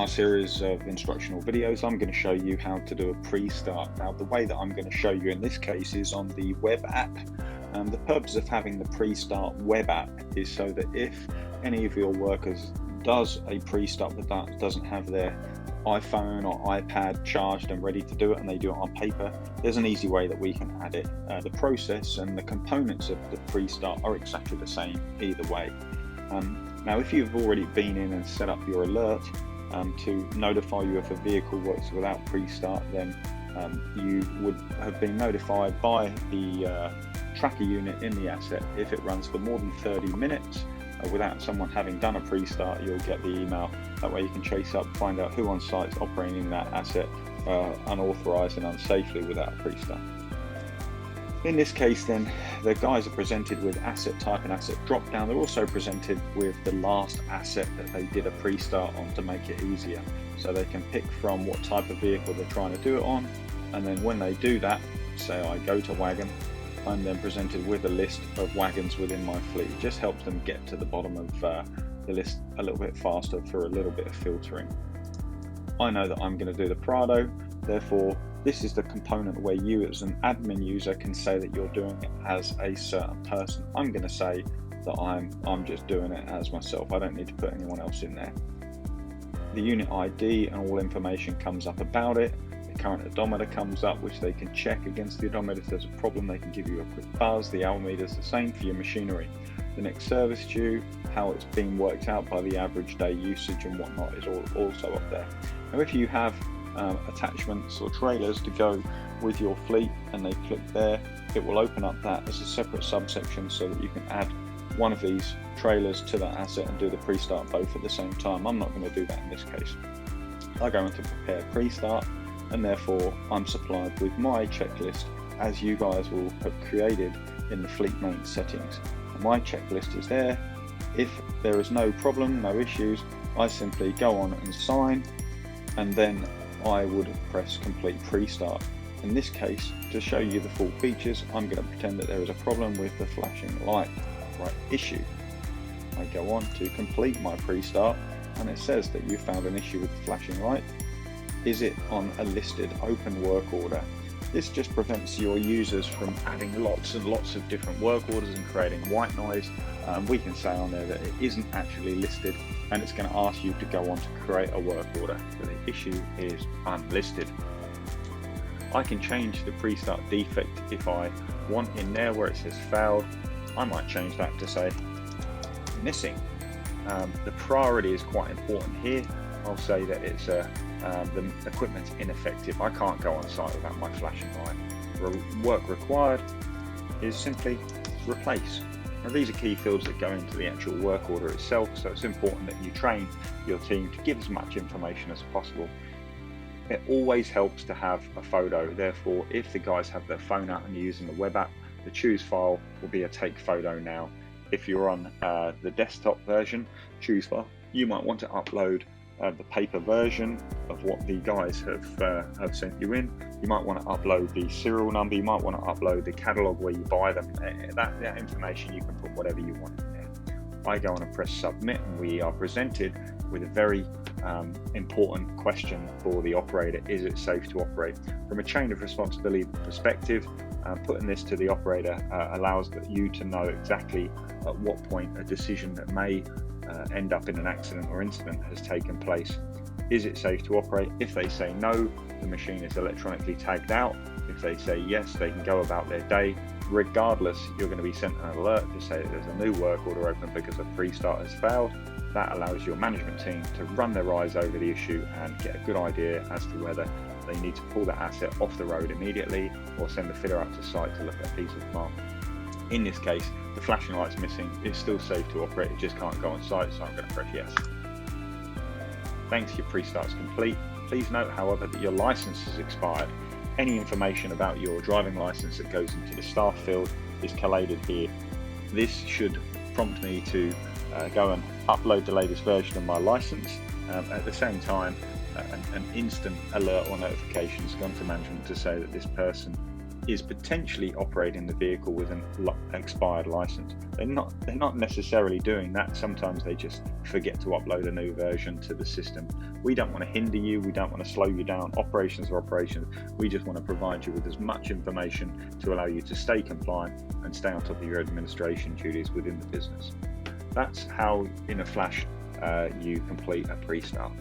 series of instructional videos, I'm going to show you how to do a pre-start. Now, the way that I'm going to show you in this case is on the web app. The purpose of having the pre-start web app is so that if any of your workers does a pre-start but doesn't have their iPhone or iPad charged and ready to do it, and they do it on paper, there's an easy way that we can add it. The process and the components of the pre-start are exactly the same either way. Now, if you've already been in and set up your alert to notify you if a vehicle works without pre-start, then you would have been notified by the tracker unit in the asset. If it runs for more than 30 minutes without someone having done a pre-start, you'll get the email. That way you can chase up, find out who on site is operating that asset unauthorized and unsafely without a pre-start. In this case then, the guys are presented with asset type and asset drop down. They're also presented with the last asset that they did a pre-start on to make it easier. So they can pick from what type of vehicle they're trying to do it on, and then when they do that, say I go to wagon, I'm then presented with a list of wagons within my fleet. It just helps them get to the bottom of the list a little bit faster for a little bit of filtering. I know that I'm going to do the Prado, therefore this is the component where you as an admin user can say that you're doing it as a certain person. I'm going to say that I'm just doing it as myself. I don't need to put anyone else in there. The unit ID and all information comes up about it. The current odometer comes up, which they can check against the odometer. If there's a problem, they can give you a quick buzz. The hour meter is the same for your machinery. The next service due, how it's been worked out by the average day usage and whatnot is also up there. Now, if you have attachments or trailers to go with your fleet and they click there, it will open up that as a separate subsection so that you can add one of these trailers to that asset and do the pre-start both at the same time. I'm not going to do that in this case. I go into prepare pre-start, and therefore I'm supplied with my checklist as you guys will have created in the fleet maintenance settings. And my checklist is there. If there is no problem, no issues, I simply go on and sign, and then I would press complete pre-start. In this case, to show you the full features, I'm going to pretend that there is a problem with the flashing light issue. I go on to complete my pre-start, and it says that you found an issue with the flashing light. Is it on a listed open work order? This just prevents your users from adding lots and lots of different work orders and creating white noise. We can say on there that it isn't actually listed, and it's going to ask you to go on to create a work order, but the issue is unlisted. I can change the pre-start defect if I want in there where it says failed. I might change that to say missing. The priority is quite important here. I'll say that it's the equipment's ineffective. I can't go on site without my flashing light. Work required is simply replace. Now, these are key fields that go into the actual work order itself, so it's important that you train your team to give as much information as possible. It always helps to have a photo. Therefore, if the guys have their phone out and you're using the web app, the choose file will be a take photo now. If you're on the desktop version, choose file, you might want to upload the paper version of what the guys have sent you in. You might want to upload the serial number. You might want to upload the catalog where you buy them. That information, you can put whatever you want in there. I go on and press submit, and we are presented with a very important question for the operator. Is it safe to operate? From a chain of responsibility perspective, putting this to the operator allows you to know exactly at what point a decision that may end up in an accident or incident has taken place. Is it safe to operate? If they say no, the machine is electronically tagged out. If they say yes, they can go about their day. Regardless, you're going to be sent an alert to say that there's a new work order open because a pre-start has failed. That allows your management team to run their eyes over the issue and get a good idea as to whether they need to pull that asset off the road immediately or send a fitter out to site to look at a piece of plant. In this case, the flashing light's missing. It's still safe to operate, it just can't go on site, so I'm going to press yes. Thanks, your pre-start's complete. Please note, however, that your license has expired. Any information about your driving license that goes into the staff field is collated here. This should prompt me to go and upload the latest version of my license. At the same time, an instant alert or notification has gone to management to say that this person is potentially operating the vehicle with an expired license. They're not necessarily doing that. Sometimes they just forget to upload a new version to the system. We don't want to hinder you. We don't want to slow you down. Operations are operations. We just want to provide you with as much information to allow you to stay compliant and stay on top of your administration duties within the business. That's how, in a flash, you complete a pre-start.